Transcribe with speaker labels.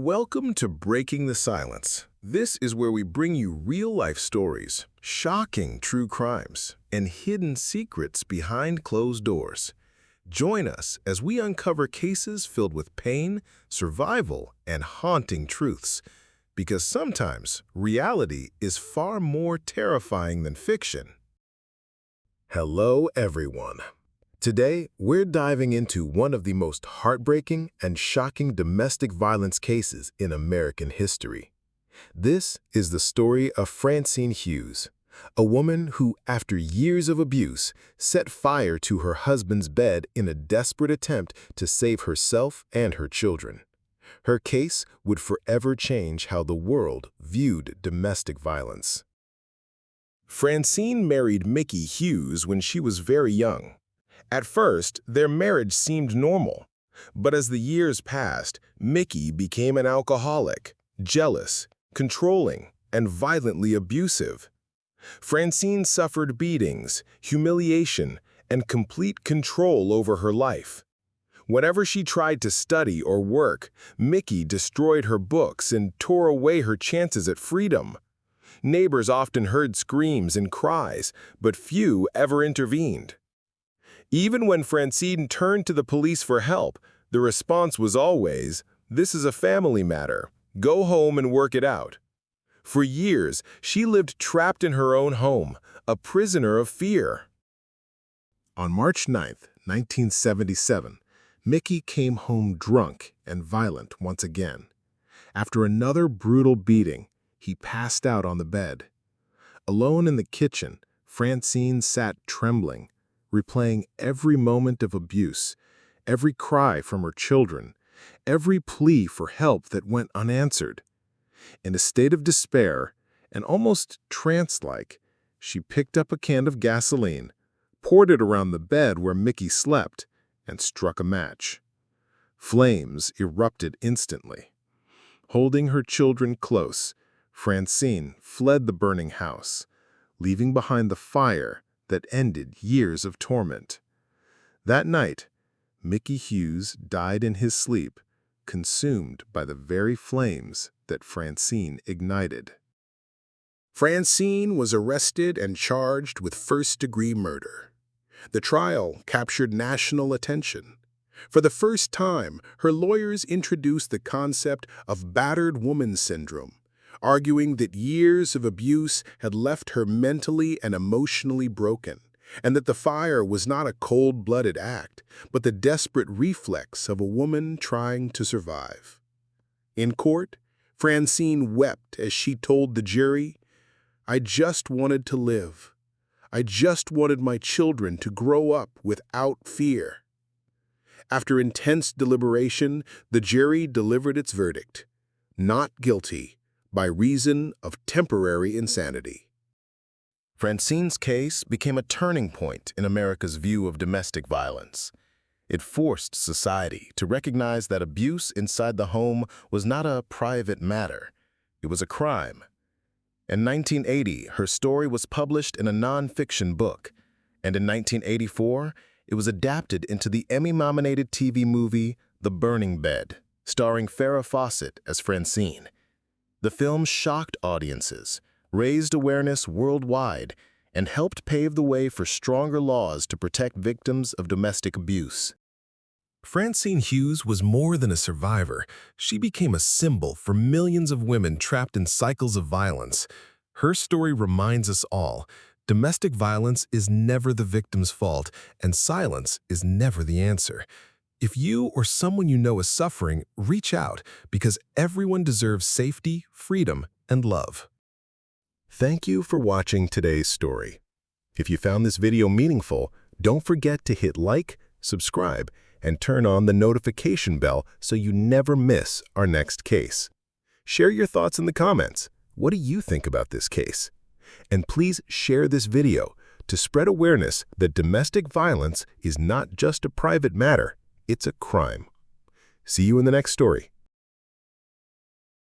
Speaker 1: Welcome to Breaking the Silence. This is where we bring you real-life stories, shocking true crimes, and hidden secrets behind closed doors. Join us as we uncover cases filled with pain, survival, and haunting truths. Because sometimes reality is far more terrifying than fiction. Hello, everyone. Today, we're diving into one of the most heartbreaking and shocking domestic violence cases in American history. This is the story of Francine Hughes, a woman who, after years of abuse, set fire to her husband's bed in a desperate attempt to save herself and her children. Her case would forever change how the world viewed domestic violence. Francine married Mickey Hughes when she was very young. At first, their marriage seemed normal, but as the years passed, Mickey became an alcoholic, jealous, controlling, and violently abusive. Francine suffered beatings, humiliation, and complete control over her life. Whenever she tried to study or work, Mickey destroyed her books and tore away her chances at freedom. Neighbors often heard screams and cries, but few ever intervened. Even when Francine turned to the police for help, the response was always, "This is a family matter. Go home and work it out." For years, she lived trapped in her own home, a prisoner of fear. On March 9, 1977, Mickey came home drunk and violent once again. After another brutal beating, he passed out on the bed. Alone in the kitchen, Francine sat trembling, replaying every moment of abuse, every cry from her children, every plea for help that went unanswered. In a state of despair, and almost trance-like, she picked up a can of gasoline, poured it around the bed where Mickey slept, and struck a match. Flames erupted instantly. Holding her children close, Francine fled the burning house, leaving behind the fire that ended years of torment. That night, Mickey Hughes died in his sleep, consumed by the very flames that Francine ignited. Francine was arrested and charged with first-degree murder. The trial captured national attention. For the first time, her lawyers introduced the concept of battered-woman syndrome, arguing that years of abuse had left her mentally and emotionally broken, and that the fire was not a cold-blooded act, but the desperate reflex of a woman trying to survive. In court, Francine wept as she told the jury, "I just wanted to live. I just wanted my children to grow up without fear." After intense deliberation, the jury delivered its verdict, not guilty, by reason of temporary insanity. Francine's case became a turning point in America's view of domestic violence. It forced society to recognize that abuse inside the home was not a private matter. It was a crime. In 1980, her story was published in a non-fiction book, and in 1984, it was adapted into the Emmy-nominated TV movie The Burning Bed, starring Farrah Fawcett as Francine. The film shocked audiences, raised awareness worldwide, and helped pave the way for stronger laws to protect victims of domestic abuse. Francine Hughes was more than a survivor. She became a symbol for millions of women trapped in cycles of violence. Her story reminds us all, domestic violence is never the victim's fault, and silence is never the answer. If you or someone you know is suffering, reach out, because everyone deserves safety, freedom, and love. Thank you for watching today's story. If you found this video meaningful, don't forget to hit like, subscribe, and turn on the notification bell so you never miss our next case. Share your thoughts in the comments. What do you think about this case? And please share this video to spread awareness that domestic violence is not just a private matter. It's a crime. See you in the next story.